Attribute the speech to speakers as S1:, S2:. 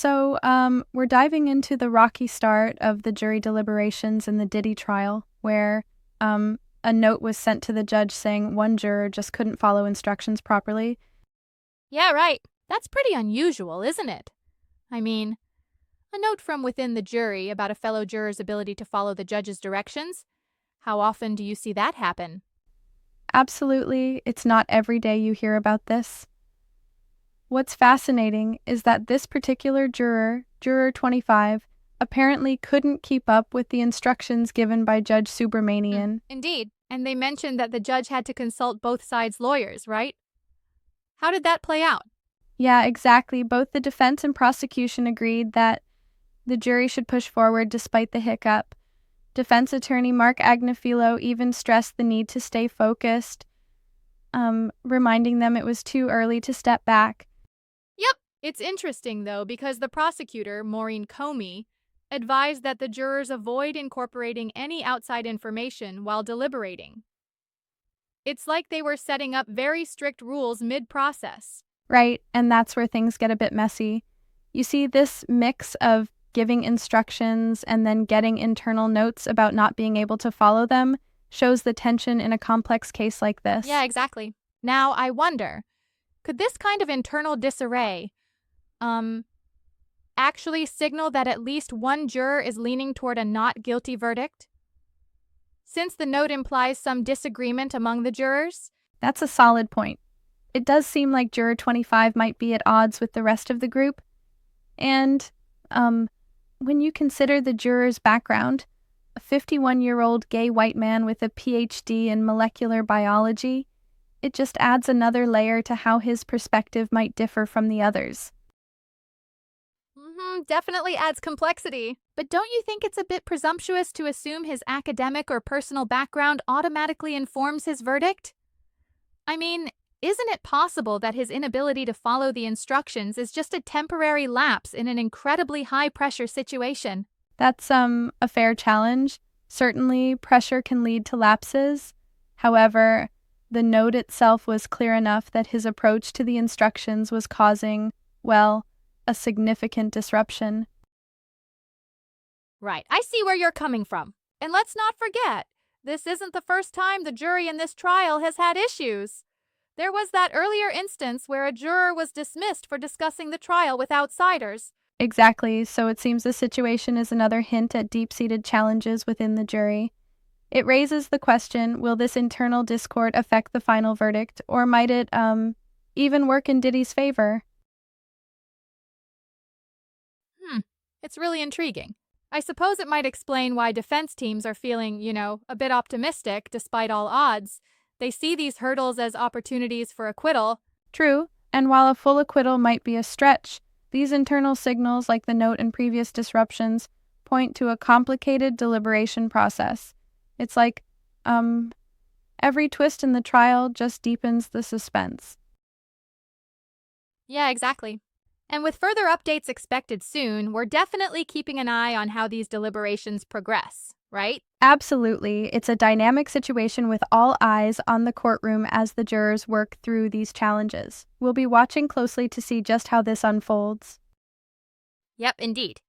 S1: We're diving into the rocky start of the jury deliberations in the Diddy trial, where a note was sent to the judge saying one juror just couldn't follow instructions properly.
S2: Yeah, right. That's pretty unusual, isn't it? I mean, a note from within the jury about a fellow juror's ability to follow the judge's directions? How often do you see that happen?
S1: Absolutely, it's not every day you hear about this. What's fascinating is that this particular juror, Juror 25, apparently couldn't keep up with the instructions given by Judge Subramanian.
S2: Indeed. And they mentioned that the judge had to consult both sides' lawyers, right? How did that play out?
S1: Yeah, exactly. Both the defense and prosecution agreed that the jury should push forward despite the hiccup. Defense attorney Mark Agnafilo even stressed the need to stay focused, reminding them it was too early to step back.
S2: Yep. It's interesting, though, because the prosecutor, Maureen Comey, advised that the jurors avoid incorporating any outside information while deliberating. It's like they were setting up very strict rules mid-process.
S1: Right, and that's where things get a bit messy. You see, this mix of giving instructions and then getting internal notes about not being able to follow them shows the tension in a complex case like this.
S2: Yeah, exactly. Now, I wonder, could this kind of internal disarray, actually signal that at least one juror is leaning toward a not guilty verdict? Since the note implies some disagreement among the jurors?
S1: That's a solid point. It does seem like Juror 25 might be at odds with the rest of the group. And, when you consider the juror's background, a 51-year-old gay white man with a PhD in molecular biology, it just adds another layer to how his perspective might differ from the others.
S2: Definitely adds complexity. But don't you think it's a bit presumptuous to assume his academic or personal background automatically informs his verdict? I mean, isn't it possible that his inability to follow the instructions is just a temporary lapse in an incredibly high-pressure situation?
S1: That's a fair challenge. Certainly, pressure can lead to lapses. However, the note itself was clear enough that his approach to the instructions was causing, well, a significant disruption.
S2: Right, I see where you're coming from. And let's not forget, this isn't the first time the jury in this trial has had issues. There was that earlier instance where a juror was dismissed for discussing the trial with outsiders.
S1: Exactly, so it seems the situation is another hint at deep-seated challenges within the jury. It raises the question, will this internal discord affect the final verdict, or might it, even work in Diddy's favor?
S2: It's really intriguing. I suppose it might explain why defense teams are feeling, a bit optimistic despite all odds. They see these hurdles as opportunities for acquittal.
S1: True, and while a full acquittal might be a stretch, these internal signals, like the note and previous disruptions, point to a complicated deliberation process. It's like, every twist in the trial just deepens the suspense.
S2: Yeah, exactly. And with further updates expected soon, we're definitely keeping an eye on how these deliberations progress, right?
S1: Absolutely. It's a dynamic situation with all eyes on the courtroom as the jurors work through these challenges. We'll be watching closely to see just how this unfolds.
S2: Yep, indeed.